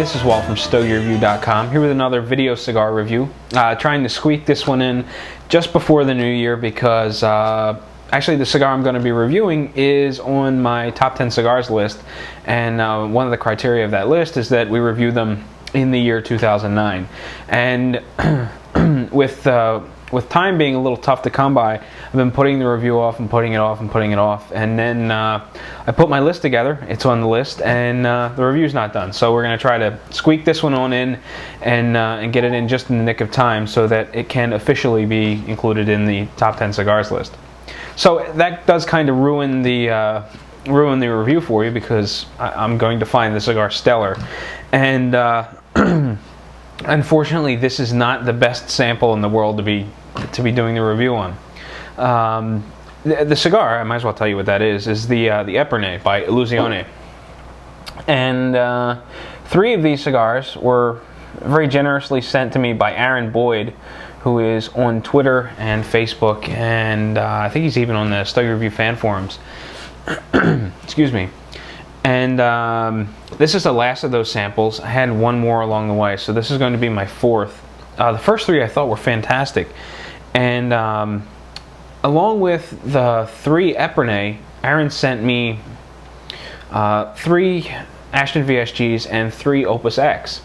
this is Walt from StogieReview.com, here with another video cigar review. Trying to squeak this one in just before the new year because actually the cigar I'm going to be reviewing is on my top 10 cigars list, and one of the criteria of that list is that we review them in the year 2009. And with time being a little tough to come by, I've been putting the review off and putting it off and putting it off, and then I put my list together. It's on the list, and the review's not done. So we're going to try to squeak this one on in and get it in just in the nick of time so that it can officially be included in the top 10 cigars list. So that does kind of ruin the review for you, because I'm going to find the cigar stellar, and unfortunately, this is not the best sample in the world to be doing the review on. The cigar, I might as well tell you what that is the Epernay by Illusione. And 3 of these cigars were very generously sent to me by Aaron Boyd, who is on Twitter and Facebook, and I think he's even on the Stogie Review fan forums. Excuse me. And this is the last of those samples. I had one more along the way, so this is going to be my 4th. The first 3 I thought were fantastic, and along with the 3 Epernay, Aaron sent me 3 Ashton VSGs and 3 Opus X,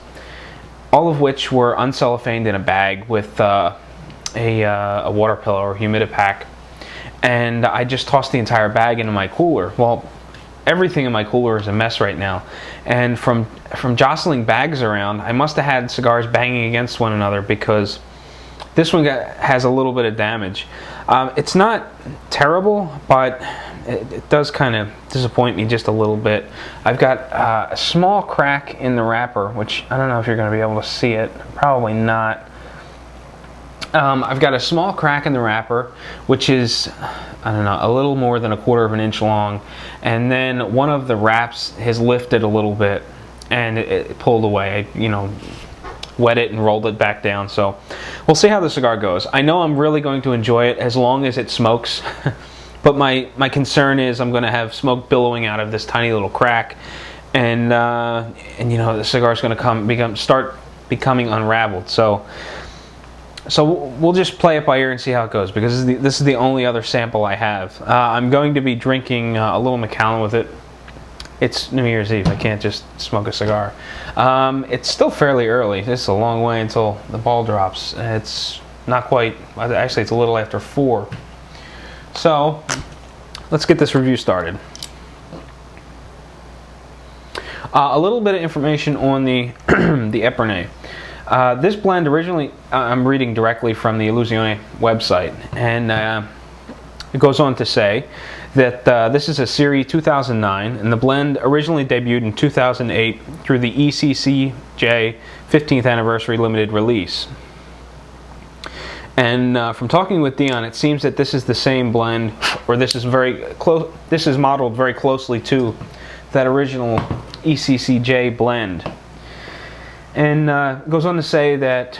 all of which were uncellophaned in a bag with a water pillow or humidipack, and I just tossed the entire bag into my cooler. Well, everything in my cooler is a mess right now, and from jostling bags around, I must have had cigars banging against one another, because this one has a little bit of damage. It's not terrible, but it does kind of disappoint me just a little bit. I've got a small crack in the wrapper, which I don't know if you're going to be able to see it. Probably not. I've got a small crack in the wrapper, which is, I don't know, a little more than 1/4 inch long, and then one of the wraps has lifted a little bit, and it pulled away. I, wet it and rolled it back down. So we'll see how the cigar goes. I know I'm really going to enjoy it as long as it smokes, but my concern is I'm going to have smoke billowing out of this tiny little crack, and the cigar's going to start becoming unraveled. So we'll just play it by ear and see how it goes, because this is the only other sample I have. I'm going to be drinking a little Macallan with it. It's New Year's Eve. I can't just smoke a cigar. It's still fairly early. It's a long way until the ball drops. It's not quite, actually it's a little after 4. So let's get this review started. A little bit of information on the the Epernay. This blend originally, I'm reading directly from the Illusione website, and it goes on to say that this is a Series 2009, and the blend originally debuted in 2008 through the ECCJ 15th Anniversary Limited Release. And from talking with Dion, it seems that this is the same blend, or this is very close. This is modeled very closely to that original ECCJ blend. And goes on to say that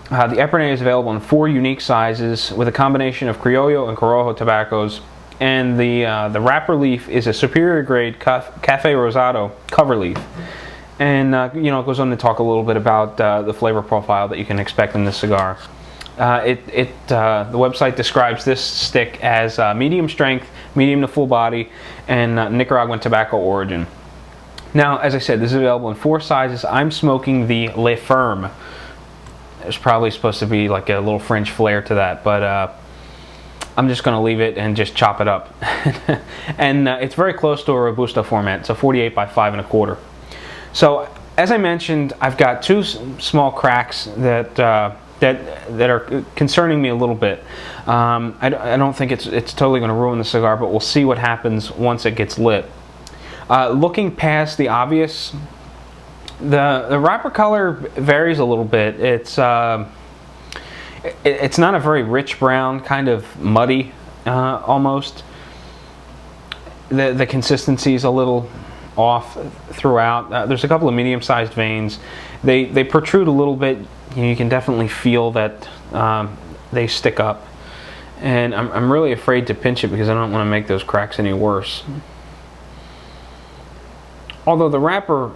the Epernay is available in 4 unique sizes with a combination of Criollo and Corojo tobaccos, and the wrapper leaf is a superior grade Cafe Rosado cover leaf. And it goes on to talk a little bit about the flavor profile that you can expect in this cigar. The website describes this stick as medium strength, medium to full body, and Nicaraguan tobacco origin. Now, as I said, this is available in 4 sizes. I'm smoking the Le Ferme. There's probably supposed to be like a little French flair to that, but I'm just going to leave it and just chop it up. And it's very close to a Robusto format. It's a 48 by 5 1/4. So, as I mentioned, I've got 2 small cracks that are concerning me a little bit. I don't think it's totally going to ruin the cigar, but we'll see what happens once it gets lit. Looking past the obvious, the wrapper color varies a little bit. It's not a very rich brown, kind of muddy almost. The consistency is a little off throughout. There's a couple of medium-sized veins. They protrude a little bit. You can definitely feel that they stick up. And I'm really afraid to pinch it because I don't want to make those cracks any worse. Although the wrapper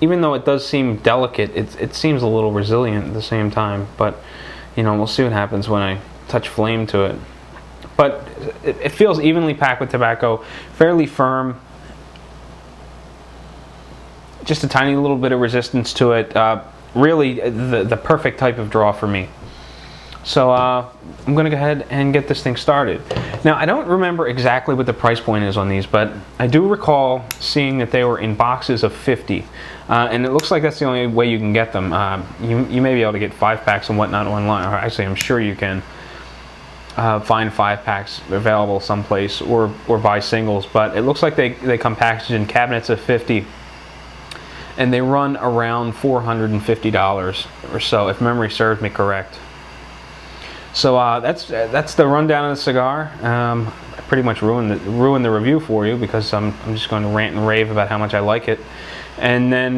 even though it does seem delicate, it seems a little resilient at the same time. But you know, we'll see what happens when I touch flame to it. But it feels evenly packed with tobacco, fairly firm. Just a tiny little bit of resistance to it. Really, the perfect type of draw for me. So I'm going to go ahead and get this thing started. Now, I don't remember exactly what the price point is on these, but I do recall seeing that they were in boxes of 50. And it looks like that's the only way you can get them. You may be able to get 5-packs and whatnot online. Or actually, I'm sure you can find 5-packs available someplace or buy singles. But it looks like they come packaged in cabinets of 50. And they run around $450 or so, if memory serves me correct. So that's the rundown of the cigar. I pretty much ruined the review for you because I'm just going to rant and rave about how much I like it, and then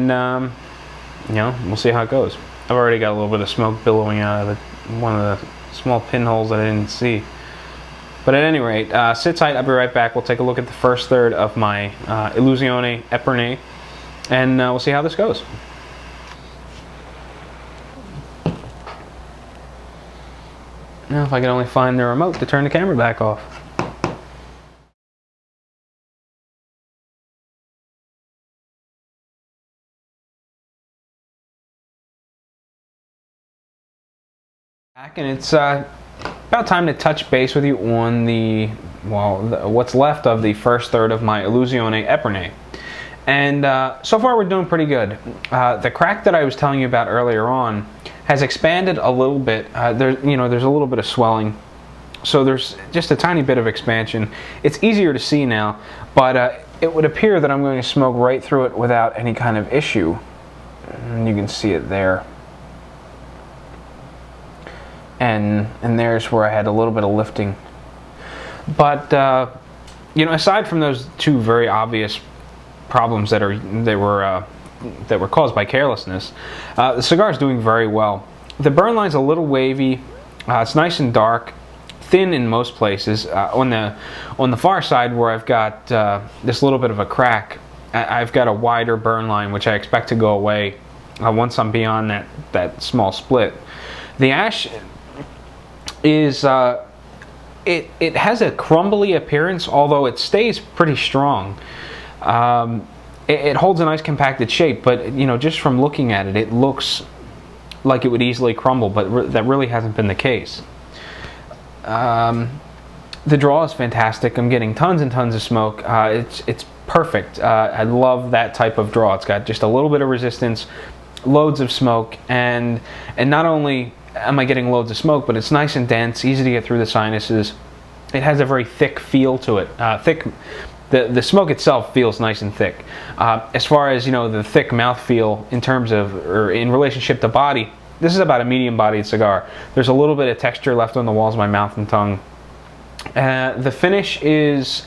you know, we'll see how it goes. I've already got a little bit of smoke billowing out of one of the small pinholes that I didn't see. But at any rate, sit tight. I'll be right back. We'll take a look at the first third of my Illusione Epernay, and we'll see how this goes. Now, if I could only find the remote to turn the camera back off. Back, and it's about time to touch base with you on what's left of the first third of my Illusione Epernay. And so far we're doing pretty good. The crack that I was telling you about earlier on has expanded a little bit. There's a little bit of swelling, so there's just a tiny bit of expansion. It's easier to see now, but it would appear that I'm going to smoke right through it without any kind of issue. And you can see it there. And there's where I had a little bit of lifting. But you know, aside from those two very obvious problems that were caused by carelessness, the cigar is doing very well. The burn line's a little wavy. It's nice and dark, thin in most places. On the far side, where I've got this little bit of a crack, I've got a wider burn line, which I expect to go away once I'm beyond that small split. The ash is it has a crumbly appearance, although it stays pretty strong. It holds a nice compacted shape, but you know, just from looking at it, it looks like it would easily crumble, but that really hasn't been the case. The draw is fantastic. I'm getting tons and tons of smoke. It's perfect. I love that type of draw. It's got just a little bit of resistance, loads of smoke, and not only am I getting loads of smoke, but it's nice and dense, easy to get through the sinuses. It has a very thick feel to it. The smoke itself feels nice and thick. As far as, you know, the thick mouth feel in terms of, or in relationship to body, this is about a medium-bodied cigar. There's a little bit of texture left on the walls of my mouth and tongue. The finish is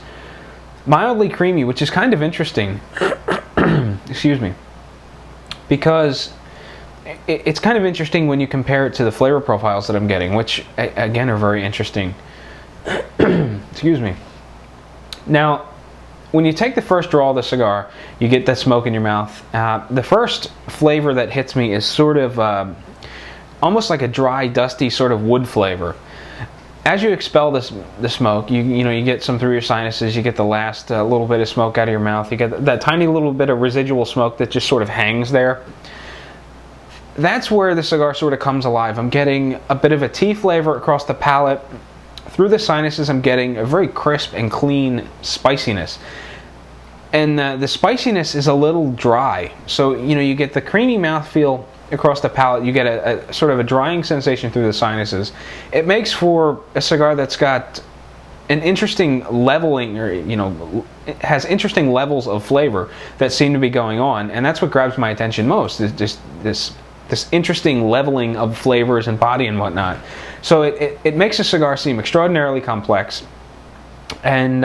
mildly creamy, which is kind of interesting. Excuse me. Because it's kind of interesting when you compare it to the flavor profiles that I'm getting, which again are very interesting. Excuse me. Now, when you take the first draw of the cigar, you get that smoke in your mouth. The first flavor that hits me is sort of almost like a dry, dusty sort of wood flavor. As you expel the smoke, you get some through your sinuses. You get the last little bit of smoke out of your mouth. You get that tiny little bit of residual smoke that just sort of hangs there. That's where the cigar sort of comes alive. I'm getting a bit of a tea flavor across the palate. Through the sinuses, I'm getting a very crisp and clean spiciness. And the spiciness is a little dry. So, you know, you get the creamy mouthfeel across the palate. You get a sort of a drying sensation through the sinuses. It makes for a cigar that's got an interesting leveling, or, you know, it has interesting levels of flavor that seem to be going on. And that's what grabs my attention most, is just this interesting leveling of flavors and body and whatnot. So it makes a cigar seem extraordinarily complex, and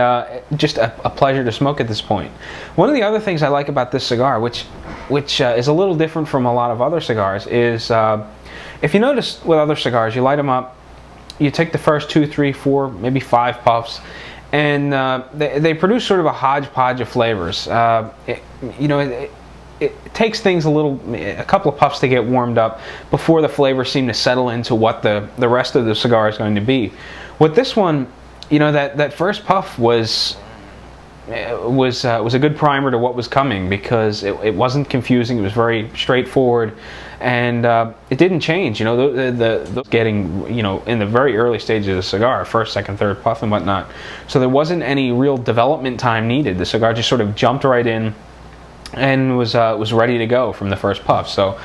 just a pleasure to smoke at this point. One of the other things I like about this cigar, which is a little different from a lot of other cigars, is if you notice with other cigars, you light them up, you take the first 2, 3, 4, maybe 5 puffs, and they produce sort of a hodgepodge of flavors. it takes things a couple of puffs to get warmed up before the flavors seem to settle into what the rest of the cigar is going to be. With this one, you know, that first puff was a good primer to what was coming, because it wasn't confusing. It was very straightforward, and it didn't change. You know, the getting, you know, in the very early stages of the cigar, first, second, third puff and whatnot. So there wasn't any real development time needed. The cigar just sort of jumped right in and was ready to go from the first puff. So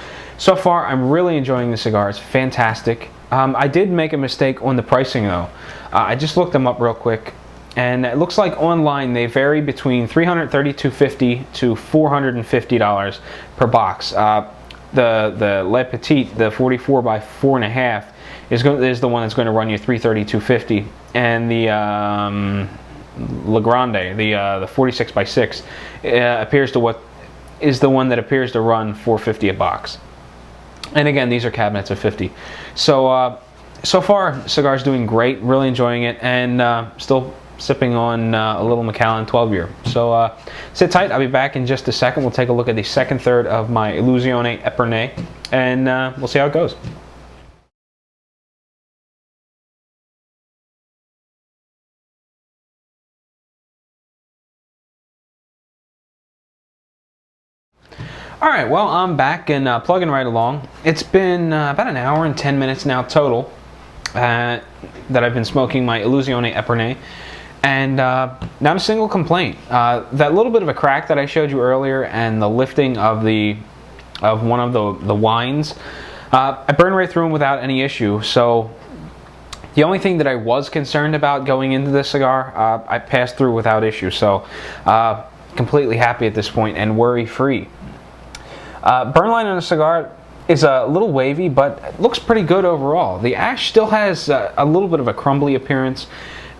far, I'm really enjoying the cigar. It's fantastic. I did make a mistake on the pricing though. I just looked them up real quick, and it looks like online they vary between $332.50 to $450 per box. The Le Petit, the 44 by 4.5, is the one that's going to run you $332.50, and the Le Grande, the 46 by 6, is the one that appears to run $450 a box. And again, these are cabinets of 50. So so far, cigar's doing great. Really enjoying it, and still sipping on a little Macallan 12 year. So sit tight. I'll be back in just a second. We'll take a look at the second third of my Illusione Epernay, and we'll see how it goes. Alright, well, I'm back and plugging right along. It's been about an hour and 10 minutes now total that I've been smoking my Illusione Epernay, and not a single complaint. That little bit of a crack that I showed you earlier, and the lifting of one of the wines, I burned right through them without any issue. So the only thing that I was concerned about going into this cigar, I passed through without issue. So completely happy at this point and worry-free. Burn line on the cigar is a little wavy, but it looks pretty good overall. The ash still has a little bit of a crumbly appearance,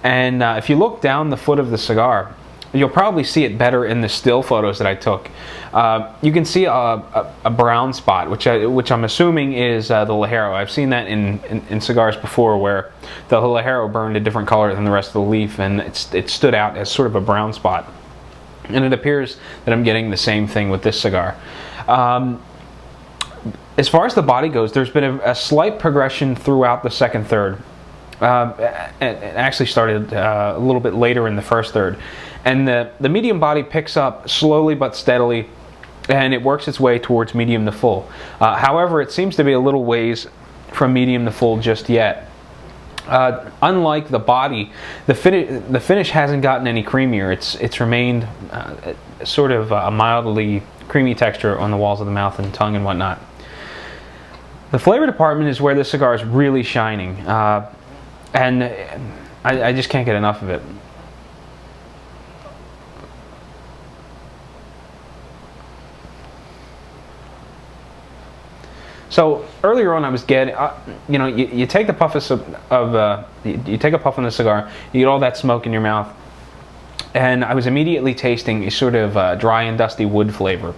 and if you look down the foot of the cigar, you'll probably see it better in the still photos that I took. You can see a brown spot, which I'm assuming is the Ligero. I've seen that in cigars before, where the Ligero burned a different color than the rest of the leaf, and it stood out as sort of a brown spot. And it appears that I'm getting the same thing with this cigar. As far as the body goes, there's been a slight progression throughout the second third. It actually started a little bit later in the first third. And the medium body picks up slowly but steadily, and it works its way towards medium to full. However, it seems to be a little ways from medium to full just yet. Unlike the body, the finish hasn't gotten any creamier. It's remained sort of a mildly creamy texture on the walls of the mouth and tongue and whatnot. The flavor department is where this cigar is really shining, and I just can't get enough of it. So earlier on, I was getting, you know, you take the puff you take a puff on the cigar, you get all that smoke in your mouth, and I was immediately tasting a sort of dry and dusty wood flavor.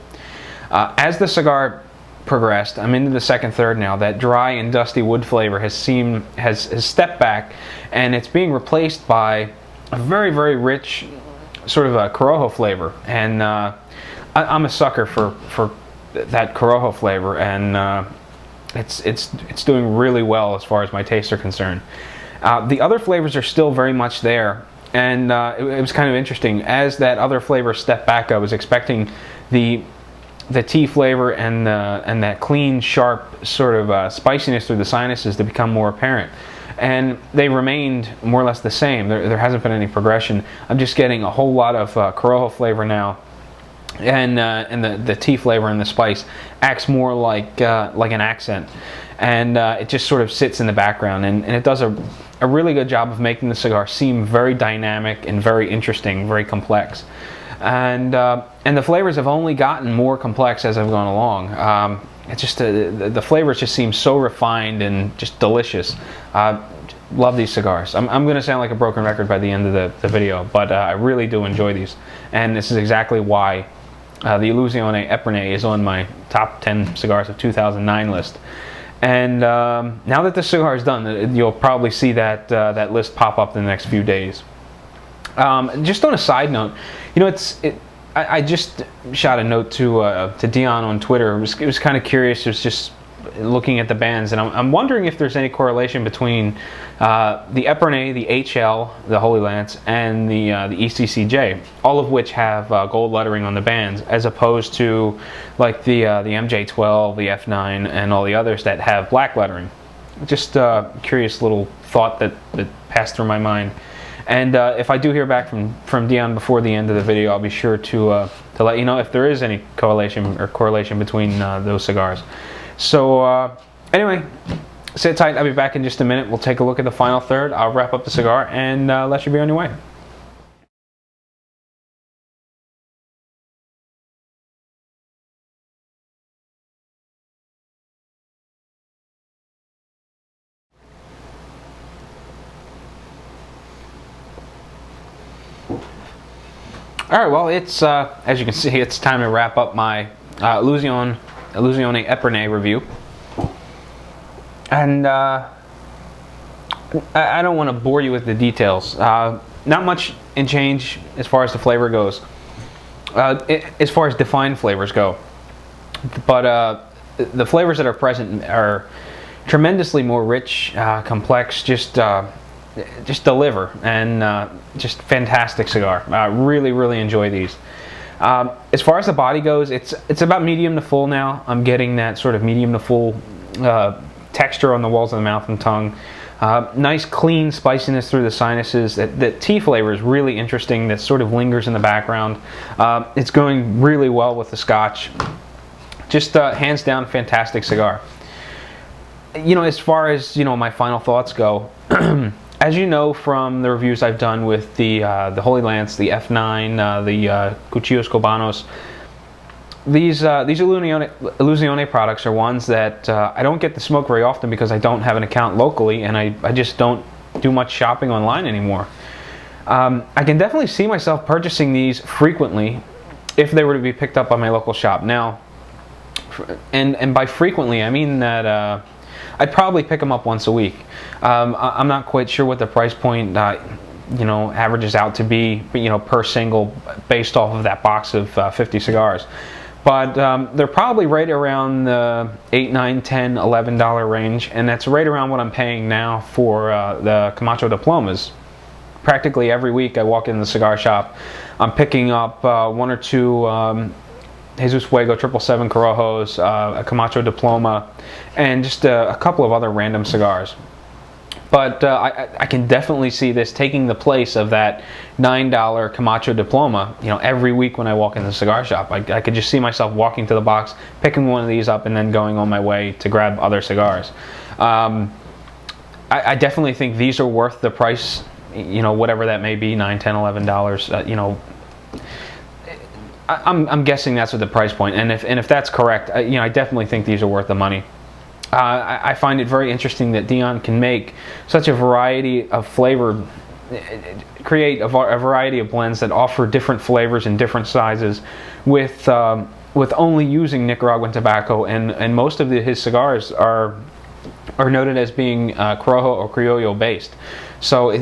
As the cigar progressed, I'm into the second third now. That dry and dusty wood flavor has stepped back, and it's being replaced by a very, very rich sort of a Corojo flavor. And I'm a sucker for that Corojo flavor, and it's doing really well as far as my tastes are concerned. The other flavors are still very much there, and it was kind of interesting. As that other flavor stepped back, I was expecting the tea flavor and that clean, sharp sort of spiciness through the sinuses to become more apparent. And they remained more or less the same. There hasn't been any progression. I'm just getting a whole lot of Corojo flavor now, and the tea flavor and the spice acts more like an accent, and it just sort of sits in the background, and it does a really good job of making the cigar seem very dynamic and very interesting, very complex. And the flavors have only gotten more complex as I've gone along. It's just the flavors just seem so refined and just delicious. Love these cigars. I'm going to sound like a broken record by the end of the video, but I really do enjoy these, and this is exactly why the Illusione Epernay is on my top 10 cigars of 2009 list. And now that the cigar is done, you'll probably see that list pop up in the next few days. Just on a side note, you know, I just shot a note to Dion on Twitter. It was kind of curious. It was just looking at the bands, and I'm wondering if there's any correlation between the Epernay, the HL, the Holy Lance, and the ECCJ, all of which have gold lettering on the bands, as opposed to like the MJ12, the F9, and all the others that have black lettering. Just a curious little thought that passed through my mind. And if I do hear back from Dion before the end of the video, I'll be sure to let you know if there is any correlation between those cigars. So anyway, sit tight. I'll be back in just a minute. We'll take a look at the final third. I'll wrap up the cigar and let you be on your way. All right, well, it's as you can see, it's time to wrap up my Illusione Epernay review. And I don't want to bore you with the details. Not much in change as far as the flavor goes, as far as defined flavors go. But the flavors that are present are tremendously more rich, complex, just deliver, and just fantastic cigar. Really enjoy these. As far as the body goes, it's about medium to full now. I'm getting that sort of medium to full texture on the walls of the mouth and tongue. Nice clean spiciness through the sinuses. That tea flavor is really interesting. That sort of lingers in the background. It's going really well with the Scotch. Just hands down fantastic cigar. You know, as far as my final thoughts go. As you know from the reviews I've done with the Holy Lance, the F9, the Cuchillos Cubanos, these Illusione products are ones that I don't get to smoke very often because I don't have an account locally, and I just don't do much shopping online anymore. I can definitely see myself purchasing these frequently if they were to be picked up by my local shop. Now, and by frequently, I mean that I'd probably pick them up once a week. I'm not quite sure what the price point averages out to be, per single, based off of that box of 50 cigars. But they're probably right around the $8, $9, $10, $11 range, and that's right around what I'm paying now for the Camacho Diplomas. Practically every week I walk in the cigar shop, I'm picking up one or two Jesus Fuego 777 Corojos, a Camacho Diploma, and just a couple of other random cigars. But I can definitely see this taking the place of that $9 Camacho Diploma, every week when I walk in the cigar shop. I could just see myself walking to the box, picking one of these up, and then going on my way to grab other cigars. I definitely think these are worth the price, whatever that may be, $9, $10, $11, I'm guessing that's what the price point, and if that's correct, I definitely think these are worth the money. I find it very interesting that Dion can make such a variety of flavor, create a variety of blends that offer different flavors in different sizes, with only using Nicaraguan tobacco, and most of his cigars are noted as being Corojo or Criollo based. So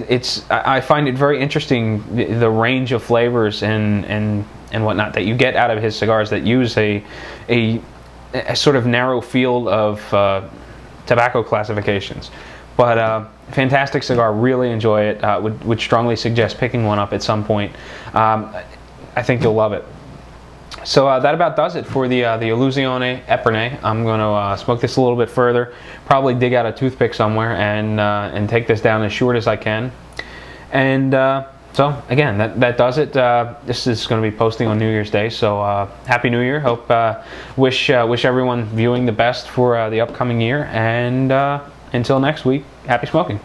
I find it very interesting, the range of flavors and whatnot that you get out of his cigars that use a sort of narrow field of tobacco classifications. But fantastic cigar, really enjoy it. Would strongly suggest picking one up at some point. I think you'll love it. So that about does it for the Illusione Epernay. I'm going to smoke this a little bit further, probably dig out a toothpick somewhere and take this down as short as I can. And so again, that does it. This is going to be posting on New Year's Day, so Happy New Year. Hope wish everyone viewing the best for the upcoming year, and until next week, happy smoking.